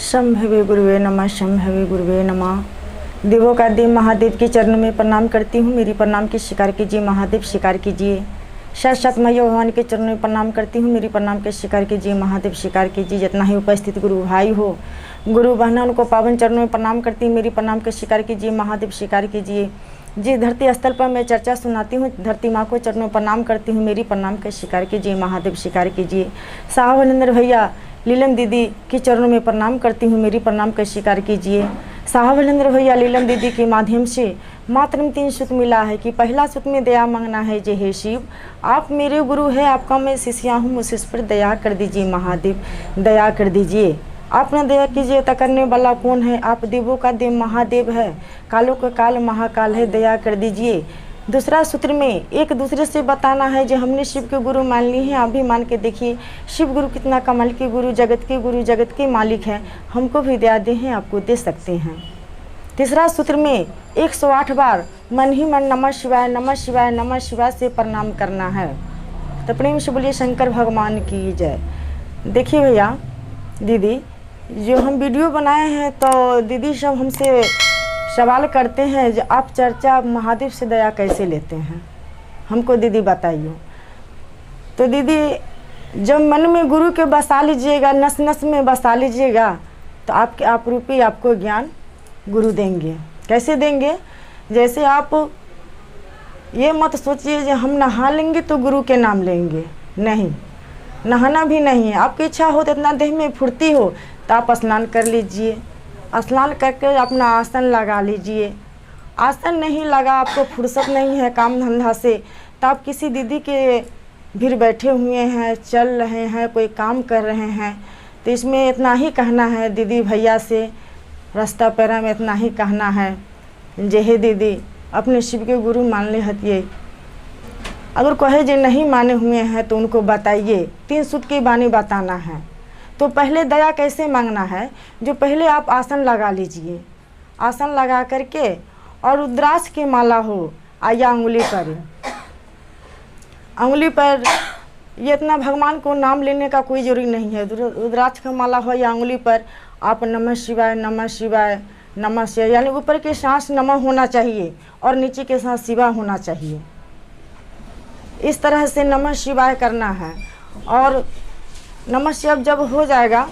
शंभवे गुरुवे नमः, शंभवे गुरुवे नमः। देवों का देव महादेव के चरणों में प्रणाम करती हूँ। मेरी प्रणाम की स्वीकार कीजिए महादेव, स्वीकार कीजिए। साक्षात मैया भगवान के चरणों में प्रणाम करती हूँ। मेरी प्रणाम के स्वीकार कीजिए महादेव, स्वीकार कीजिए। जितना ही उपस्थित गुरु भाई हो, गुरु बहना, उनको पावन चरणों में प्रणाम करती हूँ। मेरी प्रणाम के स्वीकार कीजिए महादेव, स्वीकार कीजिए। जिस धरती स्थल पर मैं चर्चा सुनाती हूँ, धरती माँ को चरणों में प्रणाम करती हूँ। मेरी प्रणाम के स्वीकार कीजिए महादेव, स्वीकार कीजिए। साहब भैया, लीलन दीदी के चरणों में प्रणाम करती हूँ। मेरी प्रणाम का स्वीकार कीजिए। साहब भैया, लीलन दीदी के माध्यम से मात्र 3 सूत्र मिला है कि पहला सूत्र में दया मांगना है। जय हे शिव, आप मेरे गुरु है, आपका मैं शिष्या हूँ, मुझ पर दया कर दीजिए महादेव, दया कर दीजिए। आपने दया कीजिए तो करने वाला कौन है? आप देवों का देव महादेव है, कालों का काल महाकाल है, दया कर दीजिए। दूसरा सूत्र में एक दूसरे से बताना है जो हमने शिव के गुरु मान ली हैं। आप भी मान के देखिए, शिव गुरु कितना कमाल के गुरु, जगत के मालिक हैं। हमको भी दया दे हैं, आपको दे सकते हैं। तीसरा सूत्र में 108 बार मन ही मन नमः शिवाय, नमः शिवाय, नमः शिवाय से प्रणाम करना है। तो प्रेम से बोलिए शंकर भगवान की जय। देखिए भैया दीदी, जो हम वीडियो बनाए हैं तो दीदी सब हमसे सवाल करते हैं जो आप चर्चा महादेव से दया कैसे लेते हैं, हमको दीदी बताइए। तो दीदी, जब मन में गुरु के बसा लीजिएगा, नस नस में बसा लीजिएगा, तो आप रूपी आपको ज्ञान गुरु देंगे। कैसे देंगे? जैसे आप ये मत सोचिए जो हम नहा लेंगे तो गुरु के नाम लेंगे, नहीं, नहाना भी नहीं है। आपकी इच्छा हो तो इतना देह में फुर्ती हो तो आप स्नान कर लीजिए। स्नान करके अपना आसन लगा लीजिए। आसन नहीं लगा, आपको फुर्सत नहीं है काम धंधा से, तो आप किसी दीदी के भीड़ बैठे हुए हैं, चल रहे हैं, कोई काम कर रहे हैं, तो इसमें इतना ही कहना है दीदी भैया से, रास्ता पैरा में इतना ही कहना है, जे हे दीदी अपने शिव के गुरु मान ले हतिए। अगर कहे जो नहीं माने हुए हैं तो उनको बताइए, 3 सूत्र की बानी बताना है। तो पहले दया कैसे मांगना है? जो पहले आप आसन लगा लीजिए। आसन लगा करके और रुद्राक्ष की माला हो या अंगुली पर ये इतना भगवान को नाम लेने का कोई जरूरी नहीं है। रुद्राक्ष का माला हो या अंगुली पर आप नमः शिवाय, नमः शिवाय, नमः शिवाय, यानी ऊपर के सांस नमः होना चाहिए और नीचे के सांस शिवा होना चाहिए। इस तरह से नमः शिवाय करना है। और नमः शिवाय जब हो जाएगा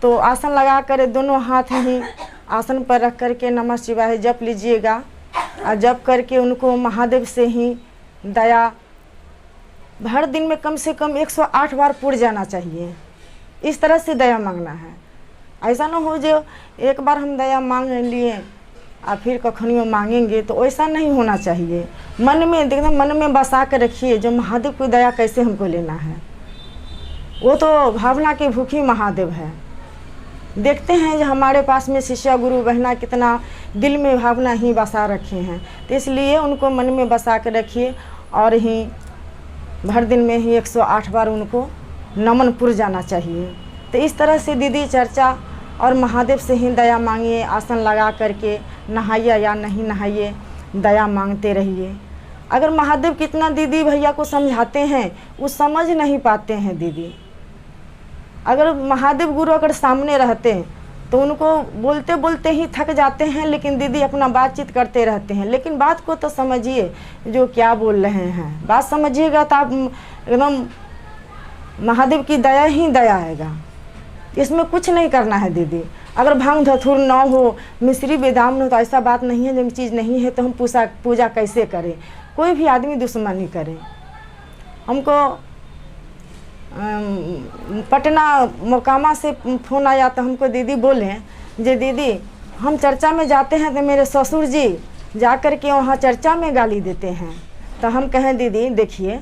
तो आसन लगा कर दोनों हाथ ही आसन पर रख करके नमः शिवाय जप लीजिएगा। और जप करके उनको महादेव से ही दया हर दिन में कम से कम 108 बार पुर जाना चाहिए। इस तरह से दया मांगना है। ऐसा ना हो जो एक बार हम दया मांग लिए और फिर कखनियों मांगेंगे, तो ऐसा नहीं होना चाहिए। मन में एकदम मन में बसा कर रखिए जो महादेव की दया कैसे हमको लेना है। वो तो भावना के भूखी महादेव है। देखते हैं जो हमारे पास में शिष्य गुरु बहना कितना दिल में भावना ही बसा रखे हैं, तो इसलिए उनको मन में बसा कर रखिए और ही भर दिन में ही 108 बार उनको नमन पुर जाना चाहिए। तो इस तरह से दीदी चर्चा और महादेव से ही दया मांगिए। आसन लगा करके नहाइए या नहीं नहाइए, दया मांगते रहिए। अगर महादेव कितना दीदी भैया को समझाते हैं, वो समझ नहीं पाते हैं दीदी। अगर महादेव गुरु अगर सामने रहते हैं तो उनको बोलते बोलते ही थक जाते हैं, लेकिन दीदी अपना बातचीत करते रहते हैं। लेकिन बात को तो समझिए जो क्या बोल रहे हैं, बात समझिएगा तो आप एकदम महादेव की दया ही दया आएगा। इसमें कुछ नहीं करना है दीदी। अगर भांग धतूर ना हो, मिश्री बेदाम न हो, तो ऐसा बात नहीं है। जब चीज़ नहीं है तो हम पूजा कैसे करें? कोई भी आदमी दुश्मनी करे। हमको पटना मोकामा से फ़ोन आया तो हमको दीदी बोले जे दीदी हम चर्चा में जाते हैं तो मेरे ससुर जी जा कर के वहाँ चर्चा में गाली देते हैं। तो हम कहें दीदी देखिए,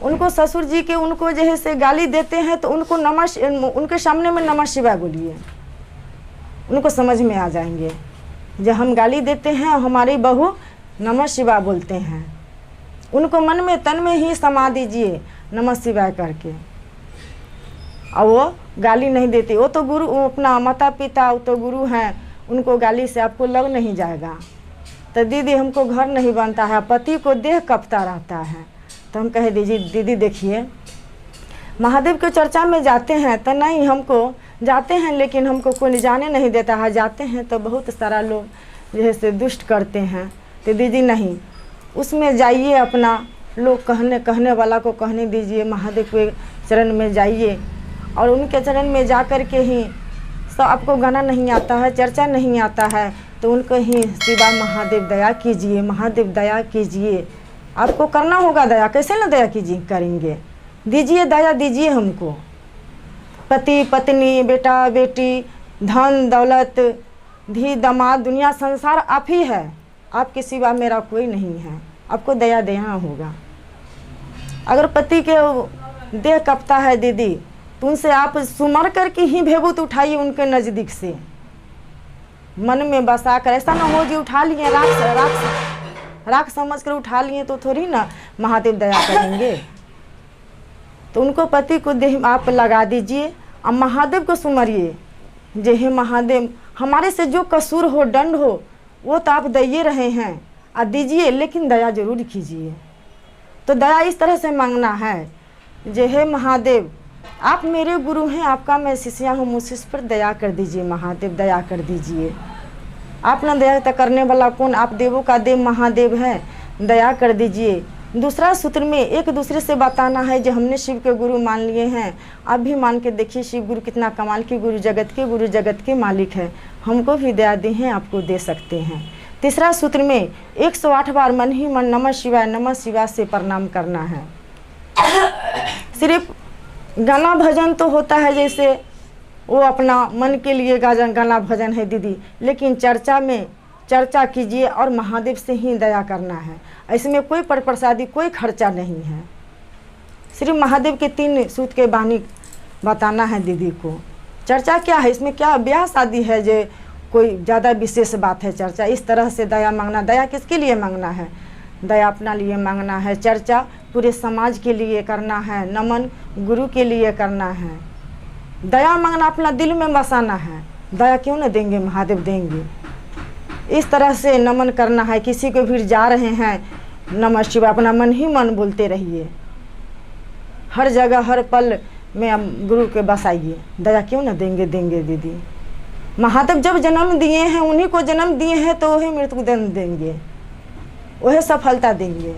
उनको ससुर जी के उनको जैसे गाली देते हैं तो उनको उनके सामने में नमः शिवाय बोलिए, उनको समझ में आ जाएंगे। जब हम गाली देते हैं हमारी बहू नमः शिवाय बोलते हैं, उनको मन में तन में ही समा दीजिए नमः शिवाय करके, और वो गाली नहीं देती। वो तो गुरु, अपना माता पिता, वो तो गुरु हैं, उनको गाली से आपको लग नहीं जाएगा। तो दीदी हमको घर नहीं बनता है, पति को देह कपता रहता है। तो हम कहे दीदी देखिए महादेव के चर्चा में जाते हैं तो नहीं, हमको जाते हैं लेकिन हमको कोई जाने नहीं देता है। जाते हैं तो बहुत सारा लोग जैसे दुष्ट करते हैं। तो दीदी नहीं, उसमें जाइए, अपना लोग कहने वाला को कहने दीजिए, महादेव के चरण में जाइए और उनके चरण में जा कर के ही सब, आपको गाना नहीं आता है, चर्चा नहीं आता है, तो उनको ही शिवा महादेव दया कीजिए, महादेव दया कीजिए। आपको करना होगा दया, कैसे ना दया कीजिए, करेंगे, दीजिए दया, दीजिए हमको। पति पत्नी, बेटा बेटी, धन दौलत, धी दामाद, दुनिया संसार आप ही है, आपके सिवा मेरा कोई नहीं है। आपको दया देना होगा। अगर पति के देह कपता है दीदी, तो उनसे आप सुमर करके ही भेबूत उठाइए उनके नज़दीक से, मन में बसा कर। ऐसा ना हो जी उठा लिए राख समझ कर उठा लिए तो थोड़ी ना महादेव दया करेंगे। तो उनको पति को देह आप लगा दीजिए और महादेव को सुमरिए, जे हे महादेव, हमारे से जो कसूर हो, दंड हो, वो तो आप दे रहे हैं और दीजिए, लेकिन दया जरूर कीजिए। तो दया इस तरह से मांगना है, जे हे महादेव, आप मेरे गुरु हैं, आपका मैं शिष्या हूँ, मुझ पर दया कर दीजिए महादेव, दया कर दीजिए। आप ना दया करने वाला कौन, आप देवों का देव महादेव है, दया कर दीजिए। दूसरा सूत्र में एक दूसरे से बताना है, जो हमने शिव के गुरु मान लिए हैं, आप भी मान के देखिए शिव गुरु कितना कमाल के गुरु, जगत के मालिक है, हमको भी दया दी हैं, आपको दे सकते हैं। तीसरा सूत्र में 108 बार मन ही मन नमः शिवाय से प्रणाम करना है। सिर्फ गाना भजन तो होता है, जैसे वो अपना मन के लिए गाना भजन है दीदी, लेकिन चर्चा कीजिए और महादेव से ही दया करना है। इसमें कोई प्रसादी, कोई खर्चा नहीं है। सिर्फ महादेव के 3 सूत के बानी बताना है दीदी को। चर्चा क्या है, इसमें क्या ब्याह शादी है जो कोई ज़्यादा विशेष बात है चर्चा? इस तरह से दया मांगना, दया किसके लिए मांगना है? दया अपना लिए मांगना है, चर्चा पूरे समाज के लिए करना है, नमन गुरु के लिए करना है। दया मांगना अपना दिल में बसाना है, दया क्यों न देंगे, महादेव देंगे। इस तरह से नमन करना है। किसी को भी जा रहे हैं, नमः शिवाय अपना मन ही मन बोलते रहिए, हर जगह हर पल में गुरु के बसाइए, दया क्यों न देंगे दीदी। महादेव जब जन्म दिए हैं, उन्हीं को जन्म दिए हैं, तो वही मृत्यु दंड देंगे, वही सफलता देंगे।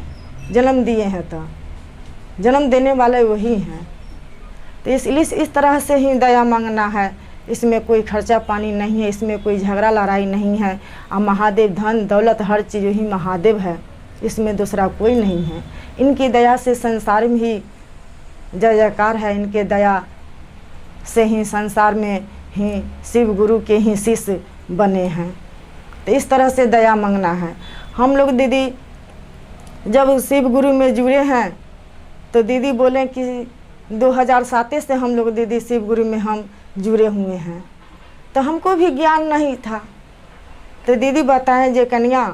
जन्म दिए हैं तो जन्म देने वाले वही हैं। तो इसलिए इस तरह से ही दया मांगना है। इसमें कोई खर्चा पानी नहीं है, इसमें कोई झगड़ा लड़ाई नहीं है। और महादेव धन दौलत हर चीज़ ही महादेव है, इसमें दूसरा कोई नहीं है। इनकी दया से संसार में ही जय जयकार है, इनके दया से ही संसार में ही शिव गुरु के ही शिष्य बने हैं। तो इस तरह से दया मांगना है। हम लोग दीदी जब शिव गुरु में जुड़े हैं, तो दीदी बोले कि 2007 से हम लोग दीदी शिव गुरु में हम जुड़े हुए हैं। तो हमको भी ज्ञान नहीं था। तो दीदी बताएं, जे कन्या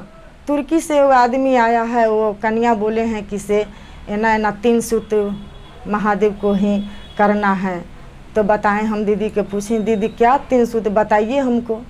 तुर्की से वो आदमी आया है, वो कन्या बोले हैं कि से एना 3 सूत महादेव को ही करना है। तो बताएं, हम दीदी के पूछें, दीदी क्या 3 सूत बताइए हमको।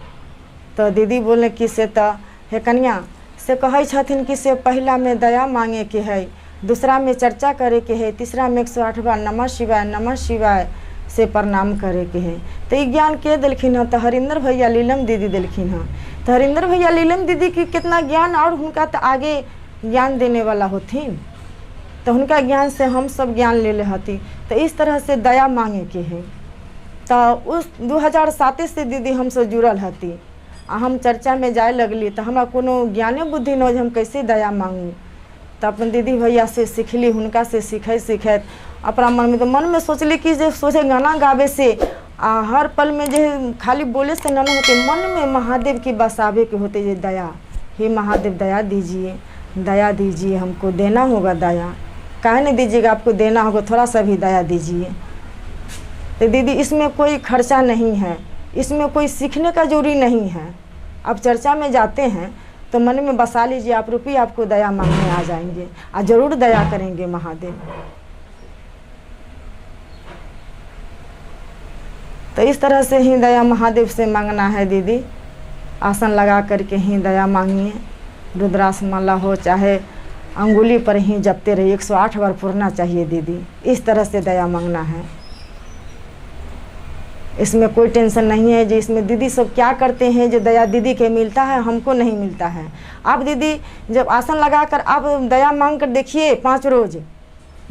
तो दीदी बोले कि से तो हे कन्या से कहे छथिन कि से पहला में दया मांगे के है, दूसरा में चर्चा करे के है, तीसरा में 108 बार नमः शिवाय से प्रणाम करे के है। तो ये ज्ञान के दिलखिन है? तो हरिंदर भैया लीलम दीदी दिलखिन है। तो हरिंदर भैया लीलम दीदी की कितना ज्ञान, और उनका तो आगे ज्ञान देने वाला होथिन, तो उनका ज्ञान से हम सब ज्ञान ले ले हती। तो इस तरह से दया मांगे के है। तो उस 2007 से दीदी हमसे जुड़ल हती। हम चर्चा में जाए लगली, तो हमारा कोनो ज्ञाने बुद्धि न, हम कैसे दया मांगू। तो अपन दीदी भैया से सीखली, उनका से सीखैत अपना मन में सोचली कि जे सोचे गाना गावे से हर पल में जो खाली बोले से न होते, मन में महादेव की बसावे के होते, जे दया, हे महादेव दया दीजिए, हमको देना होगा दया। काहे नहीं दीजिएगा, आपको देना होगा, थोड़ा सा भी दया दीजिए। तो दीदी इसमें कोई खर्चा नहीं है, इसमें कोई सीखने का जरूरी नहीं है। अब चर्चा में जाते हैं तो मन में बसा लीजिए, आप रुपये आपको दया मांगने आ जाएंगे और ज़रूर दया करेंगे महादेव। तो इस तरह से ही दया महादेव से मांगना है दीदी। आसन लगा करके ही दया मांगिए, रुद्राक्ष माला हो चाहे अंगुली पर ही जपते रहिए, 108 बार पूरना चाहिए दीदी। इस तरह से दया मांगना है। इसमें कोई टेंशन नहीं है। जो इसमें दीदी सब क्या करते हैं, जो दया दीदी के मिलता है हमको नहीं मिलता है। आप दीदी जब आसन लगा कर आप दया मांग कर देखिए 5 रोज़,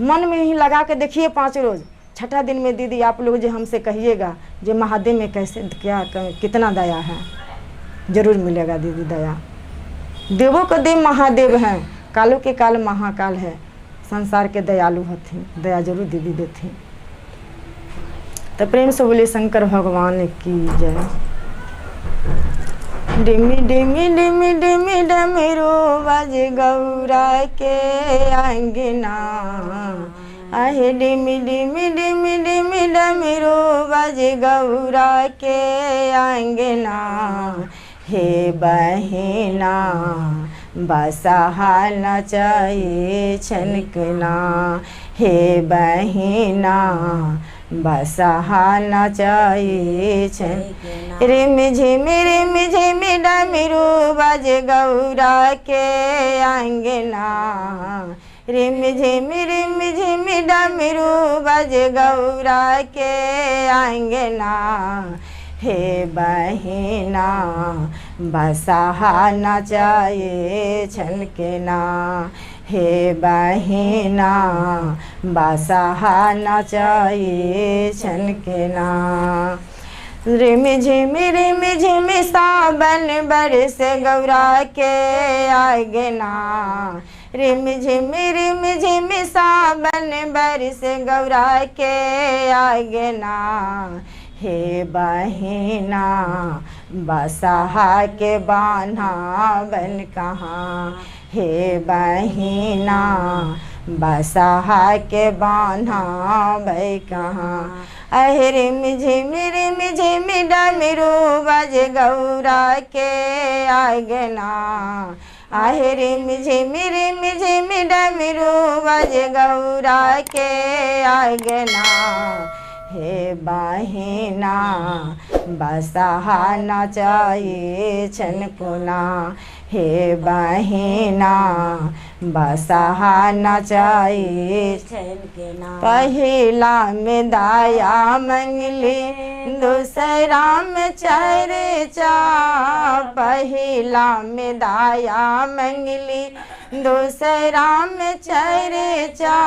मन में ही लगा कर देखिए 5 रोज़, छठा दिन में दीदी आप लोग जो हमसे कहिएगा जो महादेव में कैसे क्या कितना दया है, ज़रूर मिलेगा दीदी दया। देवों को देव महादेव हैं, कालों के काल महाकाल है, संसार के दयालु हथिन, दया जरूर दीदी देती। तो प्रेम से बोले शंकर भगवान की जय। डिमी डिमी डिमी डिमी डमरू बज गौरा के अंगना, आहे डिमी डिमी डिमी डिमी डमरू बज गौरा के अंगना, हे बहिना बसहा नचाए छनकना, हे बहिना बसहा नचाए छनकना। रिम झिम डमरू बज गौरा के अंगना, रिम झिम डमरू बज गौरा के अंगना, हे बहिना बसहा नचाए छनकना, हे बहिना बसहा नचाए छनकना। रिम झिम सावन बरस गौरा के आंगना, रिम झिम सावन बरस गौरा के आंगना, हे बहिना बसहा के बान्हा बन कहाँ, हे बहिना बसहा के बान्हा बई कहाँ। अहे रिम झिम डमरू बज गौरा के आंगना, आहे रिम झिम डमरू बज गौरा के आंगना, हे बहिना बसहा नचाए छनकना, हे बहिना बसहा नचाए छनकना। पहिला में दया मंगली दूसरा में चर्चा, पहिला में दया मंगली दूसरा में चर्चा,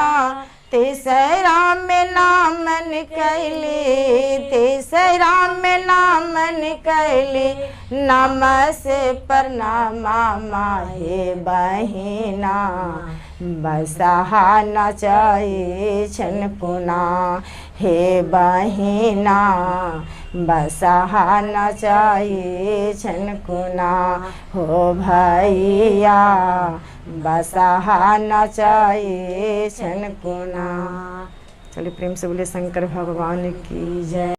तीसरा में नामन कैली, तीसरा में नामन कैली, नमस प्रणामा माहे बहिना बसहा नचाए छनकना, हे बहिना बसहा नचाए छनकना, हो भैया बसहा नचाए छनकना। चलिए प्रेम से बोले शंकर भगवान की जय।